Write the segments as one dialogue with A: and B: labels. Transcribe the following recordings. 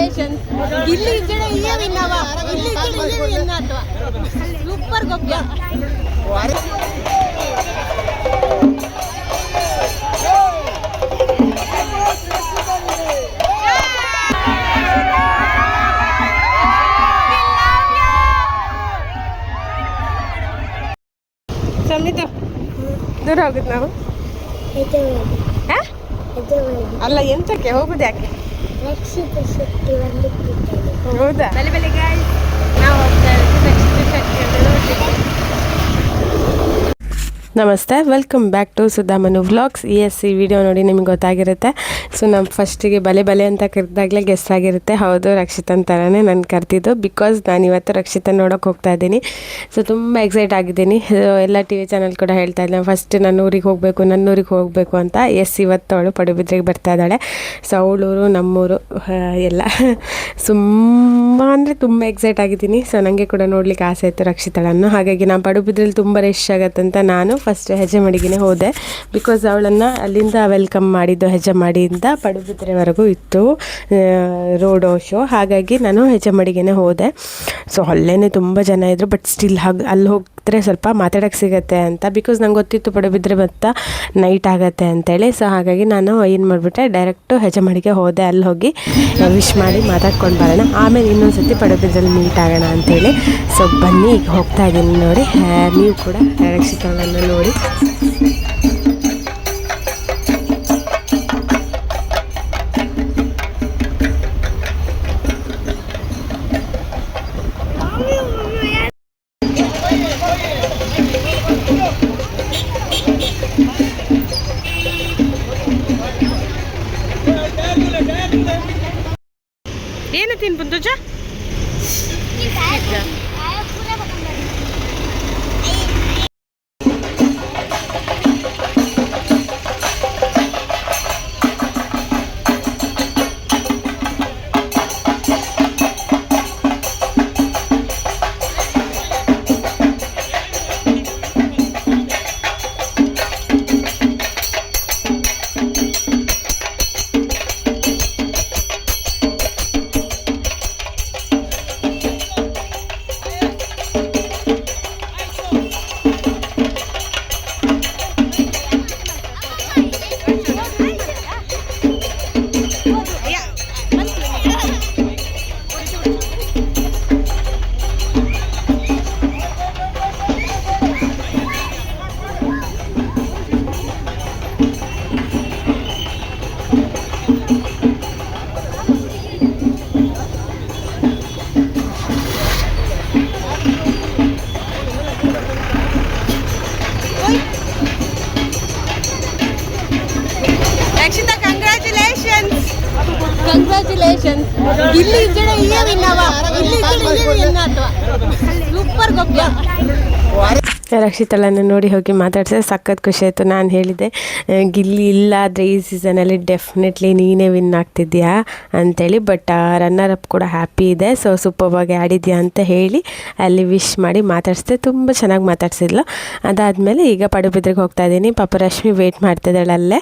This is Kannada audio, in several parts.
A: ಕಂಗ್ರ್ಯಾಚುಲೇಷನ್ಸ್. ಇಲ್ಲಿ ಇದ್ರೆ ಇಲ್ಲೇ ವಿನ್ನವ, ಇಲ್ಲಿ ಇದ್ರೆ ಇಲ್ಲೇ ವಿನ್ನ ಅಥವಾ ಸೂಪರ್ ಗೊಬ್ಬ. ಸಮಿತ ದೂರ ಹೋಗುದು ನಾವು ಅಲ್ಲ ಎಂತಕ್ಕೆ ಹೋಗುದು ಯಾಕೆ? ಹೌದಾ? ಬಲೆ ಬಲೆ ಗಾಯ್ಸ್, ನಾವು ಹೋಗ್ತಾ ಇರೋದು ರಕ್ಷಿತ ಶಕ್ತಿ ನೋಡ್ಲಿಕ್ಕೆ. ನಮಸ್ತೆ, welcome back to Sudhamanu vlogs. ಈ ವಿಡಿಯೋ ನೋಡಿ ನಿಮ್ಗೆ ಗೊತ್ತಾಗಿರುತ್ತೆ. ಸೊ ನಮ್ಮ ಫಸ್ಟಿಗೆ ಬಲೆ ಬಲೆ ಅಂತ ಕರೆದಾಗಲೇ ಗೆಸ್ ಆಗಿರುತ್ತೆ. ಹೌದು, ರಕ್ಷಿತನ ಥರನೇ ನಾನು ಕರ್ತಿದ್ದು. ಬಿಕಾಸ್ ನಾನು ಇವತ್ತು ರಕ್ಷಿತನ ನೋಡೋಕೆ ಹೋಗ್ತಾ ಇದ್ದೀನಿ. ಸೊ ತುಂಬ ಎಕ್ಸೈಟ್ ಆಗಿದ್ದೀನಿ. ಎಲ್ಲ ಟಿ ವಿ ಚಾನಲ್ ಕೂಡ ಹೇಳ್ತಾ ಇದ್ದೆ ಫಸ್ಟ್ ನನ್ನ ಊರಿಗೆ ಹೋಗಬೇಕು ಅಂತ. ಇವತ್ತು ಅವಳು ಪಡುಬಿದ್ರಿಗೆ ಬರ್ತಾ ಇದ್ದಾಳೆ. ಸೊ ಅವಳೂರು ನಮ್ಮೂರು ಎಲ್ಲ ತುಂಬ ಎಕ್ಸೈಟ್ ಆಗಿದ್ದೀನಿ. ಸೊ ನನಗೆ ಕೂಡ ನೋಡ್ಲಿಕ್ಕೆ ಆಸೆ ಇತ್ತು ರಕ್ಷಿತಳನ್ನು. ಹಾಗಾಗಿ ನಾನು ಪಡುಬಿದ್ರಲ್ಲಿ ತುಂಬ ರಶ್ ಆಗತ್ತಂತ ನಾನು ಫಸ್ಟ್ ಹೆಜ್ಜೆಮಡಿಗೆನೇ ಹೋದೆ. ಬಿಕಾಸ್ ಅವಳನ್ನು ಅಲ್ಲಿಂದ ವೆಲ್ಕಮ್ ಮಾಡಿದ್ದು ಹೆಜ್ಜೆಮಡಿಯಿಂದ ಪಡುಬಿದ್ರೆವರೆಗೂ ಇತ್ತು ರೋಡೋ ಶೋ. ಹಾಗಾಗಿ ನಾನು ಹೆಜ್ಜೆಮಡಿಗೆನೇ ಹೋದೆ. ಸೊ ಅಲ್ಲೇ ತುಂಬ ಜನ ಇದ್ದರು. ಬಟ್ ಸ್ಟಿಲ್ ಅಲ್ಲಿ ಹೋಗಿದ್ರೆ ಸ್ವಲ್ಪ ಮಾತಾಡೋಕ್ಕೆ ಸಿಗುತ್ತೆ ಅಂತ. ಬಿಕಾಸ್ ನಂಗೆ ಗೊತ್ತಿತ್ತು ಪಡುಬಿದ್ರೆ ಮತ್ತು ನೈಟ್ ಆಗುತ್ತೆ ಅಂತೇಳಿ. ಸೊ ಹಾಗಾಗಿ ನಾನು ಏನು ಮಾಡಿಬಿಟ್ಟೆ, ಡೈರೆಕ್ಟು ಹೆಜ್ಜೆಮಡಿಗೆ ಹೋದೆ. ಅಲ್ಲಿ ಹೋಗಿ ವಿಶ್ ಮಾಡಿ ಮಾತಾಡ್ಕೊಂಡು ಬರೋಣ, ಆಮೇಲೆ ಇನ್ನೊಂದು ಸತಿ ಪಡುಬಿದ್ರಲ್ಲಿ ಮೀಟ್ ಆಗೋಣ ಅಂತೇಳಿ. ಸೊ ಬನ್ನಿ, ಈಗ ಹೋಗ್ತಾ ಇದ್ದೀನಿ ನೋಡಿ. ನೀವು ಕೂಡ ರಕ್ಷಿತಳನ್ನು ನೋಡಿ. ಏನು ತಿನ್ಬಂದು ಜಾ ಕಂಗ್ರ್ಯಾಚುಲೇಷನ್ಸ್. ಇಲ್ಲಿ ಇದ್ರೆ ಇಲ್ಲೇ ವಿನ್ನವ, ಇಲ್ಲಿ ಇದ್ರೆ ಇಲ್ಲೇ ವಿನ್ನ ಅಥವಾ ಸೂಪರ್ ಗೊಬ್ಬ. ರಕ್ಷಿತಳನ್ನು ನೋಡಿ ಹೋಗಿ ಮಾತಾಡ್ಸಿದ್ರೆ ಸಖತ್ ಖುಷಿ ಆಯಿತು. ನಾನು ಹೇಳಿದೆ ಗಿಲ್ಲಿ ಇಲ್ಲಾದರೆ ಈ ಸೀಸನಲ್ಲಿ ಡೆಫಿನೆಟ್ಲಿ ನೀನೇ ವಿನ್ ಆಗ್ತಿದ್ಯಾ ಅಂಥೇಳಿ. ಬಟ್ ರನ್ನರ್ ಅಪ್ ಕೂಡ ಹ್ಯಾಪಿ ಇದೆ. ಸೊ ಸೂಪರ್ವಾಗಿ ಆಡಿದ್ಯಾ ಅಂತ ಹೇಳಿ ಅಲ್ಲಿ ವಿಶ್ ಮಾಡಿ ಮಾತಾಡಿಸಿದೆ. ತುಂಬ ಚೆನ್ನಾಗಿ ಮಾತಾಡ್ಸಿದ್ಲು. ಅದಾದಮೇಲೆ ಈಗ ಪಡುಬಿದ್ರಿಗೆ ಹೋಗ್ತಾ ಇದ್ದೀನಿ. ಪಾಪ ರಶ್ಮಿ ವೇಟ್ ಮಾಡ್ತಿದ್ದಾಳೆ ಅಲ್ಲೇ.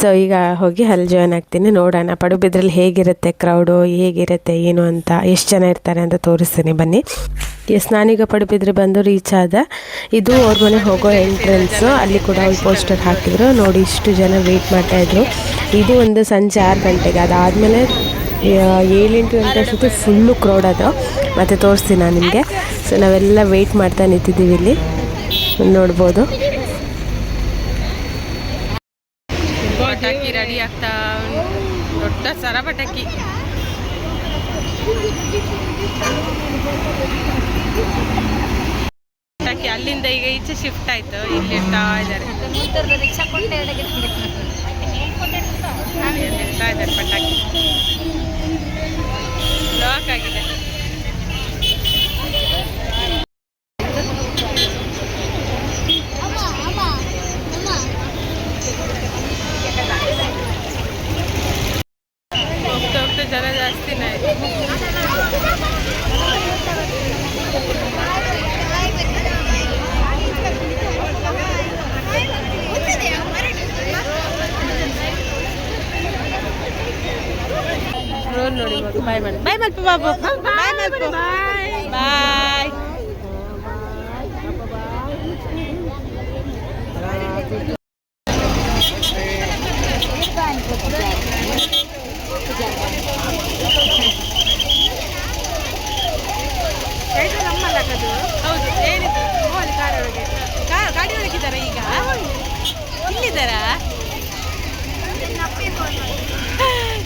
A: ಸೊ ಈಗ ಹೋಗಿ ಅಲ್ಲಿ ಜಾಯ್ನ್ ಆಗ್ತೀನಿ. ನೋಡೋಣ ಪಡುಬಿದ್ರಲ್ಲಿ ಹೇಗಿರುತ್ತೆ ಕ್ರೌಡು, ಹೇಗಿರುತ್ತೆ ಏನು ಅಂತ, ಎಷ್ಟು ಜನ ಇರ್ತಾರೆ ಅಂತ ತೋರಿಸ್ತೀನಿ ಬನ್ನಿ. ನಾನೀಗ ಪಡುಬಿದ್ರೆ ಬಂದು ರೀಚ್ ಆದ. ಇದು ಅವ್ರ ಮನೆಗೆ ಹೋಗೋ ಎಂಟ್ರೆನ್ಸು. ಅಲ್ಲಿ ಕೂಡ ಒಂದು ಪೋಸ್ಟರ್ ಹಾಕಿದ್ರು ನೋಡಿ. ಇಷ್ಟು ಜನ ವೆಯ್ಟ್ ಮಾಡ್ತಾಯಿದ್ರು. ಇದು ಒಂದು ಸಂಜೆ 6 ಗಂಟೆಗೆ. ಅದಾದಮೇಲೆ 7-8 ಗಂಟೆ ಅಷ್ಟೊತ್ತು ಫುಲ್ಲು ಕ್ರೌಡ್ ಅದು. ಮತ್ತು ತೋರಿಸ್ತೀನಿ ನಾನು ನಿಮಗೆ. ಸೊ ನಾವೆಲ್ಲ ವೆಯ್ಟ್ ಮಾಡ್ತಾ ನಿಂತಿದ್ದೀವಿ ಇಲ್ಲಿ, ನೋಡ್ಬೋದು. ಪಟಾಕಿ ರೆಡಿ ಆಗ್ತಾ, ದೊಡ್ಡ ಸರ ಪಟಾಕಿ. ಅಲ್ಲಿಂದ ಈಗ ಈಚೆ ಶಿಫ್ಟ್ ಆಯ್ತು, ಇಲ್ಲಿ ಇಡ್ತಾ ಇದ್ದಾರೆ ಪಟಾಕಿ. ಲಾಕ್ ಆಗಿದೆ. ಹೋಗ್ತಾ ಹೋಗ್ತಾ ಜನ ಜಾಸ್ತಿನೇ ಆಯ್ತು. ನೋಡಿ ಮಗು ಬಾಯ್ ಮಾಡಿ ಬಾಯ್ ಮಲ್ಪ ಬಾಬು ಬಾಯ್ ಮಲ್ಪ ಬಾಯ್. ಹೌದು ಏನಿದೆ ಅಲ್ಲಿ ಕಾರ್ ಒಳಗೆ ಗಾಡಿ ಒಳಗಿದ್ದಾರಾ ಈಗ ಇಲ್ಲಿದ್ದಾರಾ?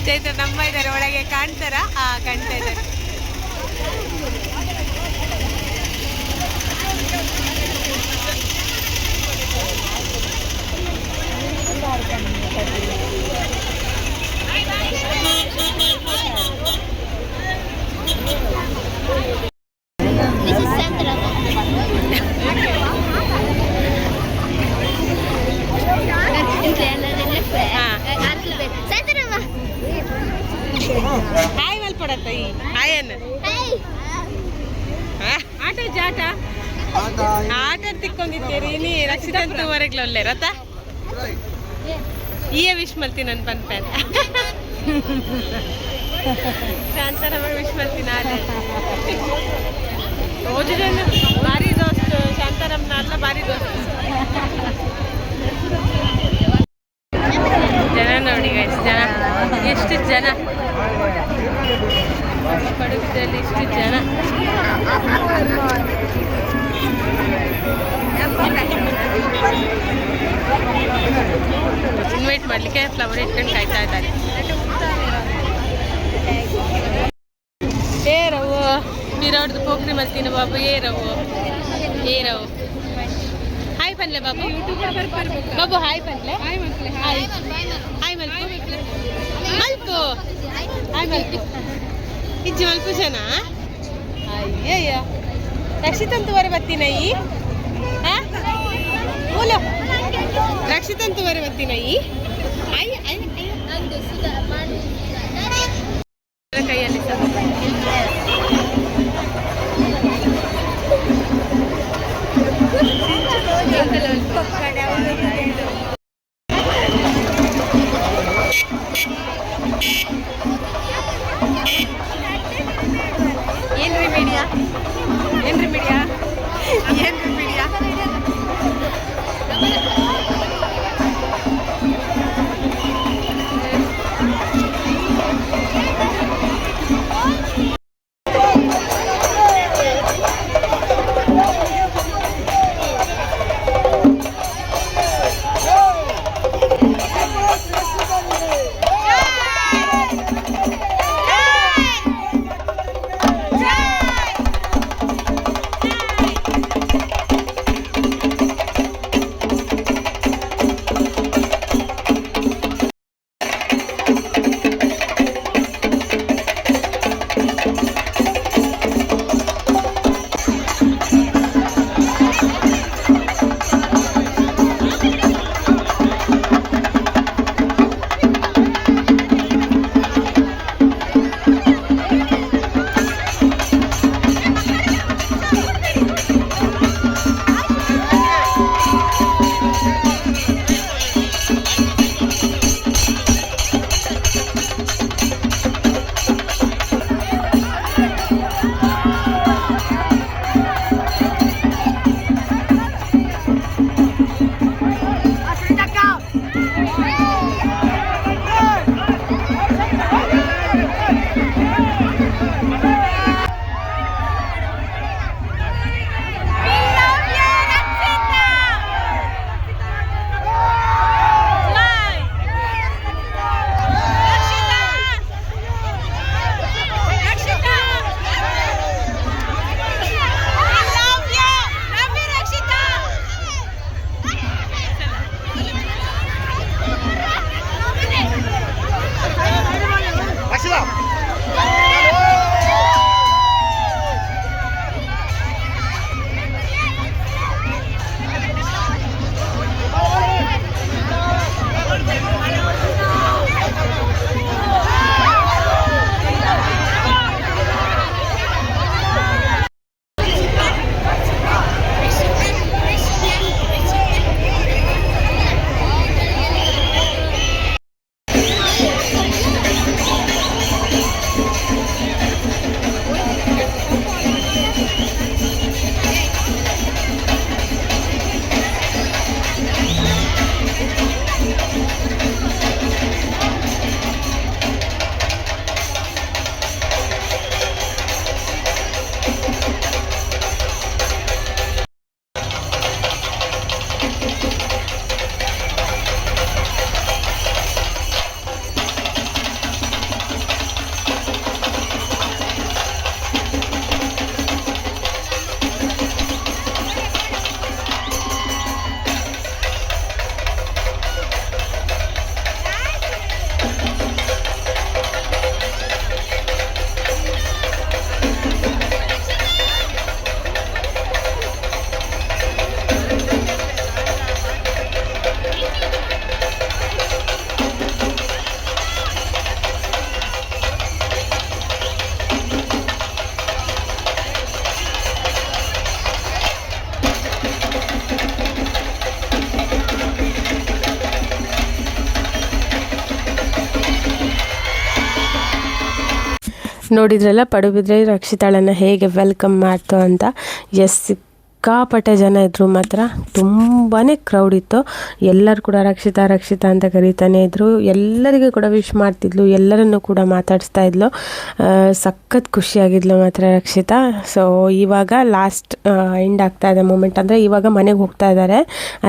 A: ಚೈತ್ರ ನಮ್ಮ ಇದ್ದಾರೆ ಒಳಗೆ ಕಾಣ್ತಾರಾ? ಕಾಣ್ತಾ ಇದ್ದಾರೆ. ಹಾಯ್ ಮಲ್ಪಡತ್ತ ಈ ಹಾಯನ್ನ ಆಟ ಜಾಟ ಆಟ ತಿಕ್ಕೊಂಡಿದ್ದೀರಿ ನೀ ರಕ್ಷಿತಂತೂ ಹೊರಗ್ಲೊಲ್ಲೆ ರಥ ಈಯ ವಿಶ್ ಮಲ್ತಿ ನನ್ನ ಪನ್ಪೇನ ಶಾಂತರಮ್ಮ ವಿಶ್ ಮಲ್ತೀನಿ ಆಲೆ ರೋಜು ಜನ ಭಾರಿ ದೋಸ್ತ್ ಶಾಂತಾರಮ್ಮನ ಅಲ್ಲ ಭಾರಿ ದೋಸ್ತ್. ಜನ ನೋಡಿ ಎಷ್ಟು ಜನ ಎಷ್ಟು ಜನ ಪಡುಬಿದ್ರಲ್ಲಿ ಎಷ್ಟು ಜನ. ಇನ್ವೈಟ್ ಮಾಡಲಿಕ್ಕೆ ಫ್ಲವರ್ ಇಟ್ಕೊಂಡು ಕಾಯ್ತಾ ಇದ್ದಾರೆ. ಏರವು ನೀರವ್ರದ್ದು ಪೋಖ್ರಿ ಮಲ್ತೀನಿ ಬಾಬು ಏರವು ಏರವು ಹಾಯ್ ಪನ್ಲೆ ಬಾಬು ಬಾಬು ಹಾಯ್ ಪನ್ಲೆ ಹಾಯ್ ಮಲ್ಪು ಮಲ್ಪು ಹಾಯ್ ಮಲ್ಪು ಇಜ್ಜಿ ಮಲ್ಪು ಜನ ಅಯ್ಯಯ್ಯ ರಕ್ಷಿತಂತು ವರೆ ಬತ್ತಿನಯಿ ಮೂಲ ರಕ್ಷಿತಂತು ವರೆ ಬತ್ತಿನಯಿ ಕೈಯಲ್ಲಿ ಏನ್ರಿ ಮೀಡಿಯಾ ಏನ್ರಿ ಮೀಡಿಯಾ ಏನ್ರಿ ಮೀಡಿಯಾ
B: Rashida!
A: ನೋಡಿದ್ರಲ್ಲ ಪಡುಬಿದ್ರೆ ರಕ್ಷಿತಾಳನ್ನು ಹೇಗೆ ವೆಲ್ಕಮ್ ಮಾಡ್ತು ಅಂತ. ಎಸ್, ಸಿಕ್ಕಾಪಟ್ಟೆ ಜನ ಇದ್ದರು, ಮಾತ್ರ ತುಂಬಾ ಕ್ರೌಡ್ ಇತ್ತು. ಎಲ್ಲರೂ ಕೂಡ ರಕ್ಷಿತಾ ರಕ್ಷಿತಾ ಅಂತ ಕರೀತಾನೆ ಇದ್ದರು. ಎಲ್ಲರಿಗೂ ಕೂಡ ವಿಶ್ ಮಾಡ್ತಿದ್ಲು, ಎಲ್ಲರನ್ನು ಕೂಡ ಮಾತಾಡಿಸ್ತಾ ಇದ್ಲು. ಸಖತ್ ಖುಷಿಯಾಗಿದ್ಲು ಮಾತ್ರ ರಕ್ಷಿತಾ. ಸೊ ಇವಾಗ ಲಾಸ್ಟ್ ಎಂಡ್ ಆಗ್ತಾ ಇದೆ ಮೂಮೆಂಟ್, ಅಂದರೆ ಇವಾಗ ಮನೆಗೆ ಹೋಗ್ತಾ ಇದ್ದಾರೆ.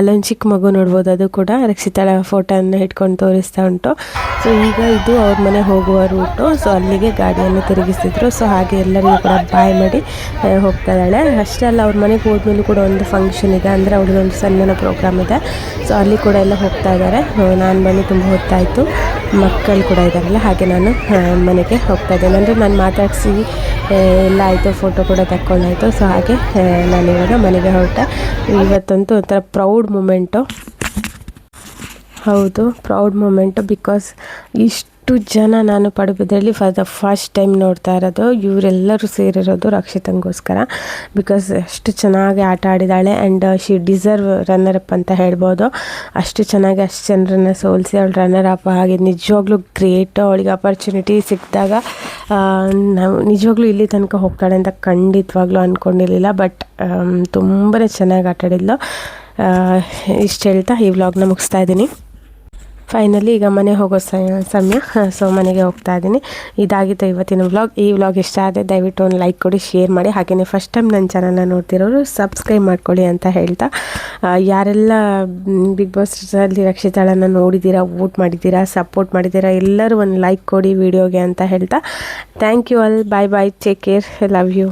A: ಅಲ್ಲೊಂದು ಚಿಕ್ಕ ಮಗು ನೋಡ್ಬೋದು, ಅದು ಕೂಡ ರಕ್ಷಿತಾಳ ಫೋಟೋನ ಇಟ್ಕೊಂಡು ತೋರಿಸ್ತಾ ಉಂಟು. ಸೊ ಈಗ ಇದು ಅವ್ರ ಮನೆ ಹೋಗುವ ರೂಟು. ಸೊ ಅಲ್ಲಿಗೆ ಗಾಡಿಯನ್ನು ತಿರುಗಿಸಿದ್ರು. ಸೊ ಹಾಗೆ ಎಲ್ಲರಿಗೂ ಕೂಡ ಬಾಯ್ ಮಾಡಿ ಹೋಗ್ತಾ ಇದ್ದಾಳೆ. ಅಷ್ಟೇ ಅಲ್ಲ, ಅವ್ರ ಮನೆಗೆ ಹೋದ್ಮೇಲೂ ಕೂಡ ಒಂದು ಫಂಕ್ಷನ್ ಇದೆ, ಅಂದರೆ ಅವ್ರದ್ದೊಂದು ಸನ್ಮಾನ ಪ್ರೋಗ್ರಾಮ್ ಇದೆ. ಸೊ ಅಲ್ಲಿ ಕೂಡ ಎಲ್ಲ ಹೋಗ್ತಾ ಇದ್ದಾರೆ. ನಾನು ಬಂದು ತುಂಬ ಹೊತ್ತಾಯಿತು, ಮಕ್ಕಳು ಕೂಡ ಇದ್ದಾರಲ್ಲ, ಹಾಗೆ ನಾನು ಮನೆಗೆ ಹೋಗ್ತಾ ಇದ್ದೇನೆ. ಅಂದರೆ ನಾನು ಮಾತಾಡಿಸಿ ಎಲ್ಲ ಆಯಿತು, ಫೋಟೋ ಕೂಡ ತಕ್ಕೊಂಡಾಯಿತು. ಸೊ ಹಾಗೆ ನಾನಿವಾಗ ಮನೆಗೆ ಹೊರಟೆ. ಇವತ್ತಂತೂ ಒಂಥರ ಪ್ರೌಡ್ ಮೂಮೆಂಟು. ಹೌದು, ಪ್ರೌಡ್ ಮೂಮೆಂಟು. ಬಿಕಾಸ್ ಇಷ್ಟು ಜನ ನಾನು ಪಡುಬಿದ್ರಲ್ಲಿ ಫಾರ್ ದ ಫಸ್ಟ್ ಟೈಮ್ ನೋಡ್ತಾ ಇರೋದು. ಇವರೆಲ್ಲರೂ ಸೇರಿರೋದು ರಕ್ಷಿತಂಗೋಸ್ಕರ. ಬಿಕಾಸ್ ಅಷ್ಟು ಚೆನ್ನಾಗಿ ಆಟ ಆಡಿದ್ದಾಳೆ, and she deserve runner up ಅಂತ ಹೇಳ್ಬೋದು. ಅಷ್ಟು ಚೆನ್ನಾಗಿ ಅಷ್ಟು ಜನರನ್ನು ಸೋಲಿಸಿ ಅವಳು ರನ್ನರ್ ಅಪ್ ಆಗಿ ನಿಜವಾಗ್ಲೂ ಗ್ರೇಟು. ಅವಳಿಗೆ ಅಪರ್ಚುನಿಟಿ ಸಿಕ್ಕಿದಾಗ ನಾವು ನಿಜವಾಗ್ಲೂ ಇಲ್ಲಿ ತನಕ ಹೋಗ್ತಾಳೆ ಅಂತ ಖಂಡಿತವಾಗ್ಲೂ ಅಂದ್ಕೊಂಡಿರಲಿಲ್ಲ. ಬಟ್ ತುಂಬಾ ಚೆನ್ನಾಗಿ ಆಟ ಆಡಿದ್ಲು. ಇಷ್ಟು ಹೇಳ್ತಾ ಈ ವ್ಲಾಗ್ನ ಮುಗಿಸ್ತಾ ಇದ್ದೀನಿ. ಫೈನಲಿ ಈಗ ಮನೆ ಹೋಗೋ ಸಮಯ. ಸೊ ಮನೆಗೆ ಹೋಗ್ತಾ ಇದ್ದೀನಿ. ಇದಾಗಿತ್ತು ಇವತ್ತಿನ ವ್ಲಾಗ್. ಈ ವ್ಲಾಗ್ ಇಷ್ಟ ಆದರೆ ದಯವಿಟ್ಟು ಒಂದು ಲೈಕ್ ಕೊಡಿ, ಶೇರ್ ಮಾಡಿ. ಹಾಗೆಯೇ ಫಸ್ಟ್ ಟೈಮ್ ನನ್ನ ಚಾನಲ್ನ ನೋಡ್ತಿರೋರು ಸಬ್ಸ್ಕ್ರೈಬ್ ಮಾಡ್ಕೊಳ್ಳಿ ಅಂತ ಹೇಳ್ತಾ, ಯಾರೆಲ್ಲ ಬಿಗ್ ಬಾಸಲ್ಲಿ ರಕ್ಷಿತಾಳನ್ನು ನೋಡಿದ್ದೀರಾ, ವೋಟ್ ಮಾಡಿದ್ದೀರಾ, ಸಪೋರ್ಟ್ ಮಾಡಿದ್ದೀರಾ, ಎಲ್ಲರೂ ಒಂದು ಲೈಕ್ ಕೊಡಿ ವಿಡಿಯೋಗೆ ಅಂತ ಹೇಳ್ತಾ, thank you all. Bye bye, take care, love you.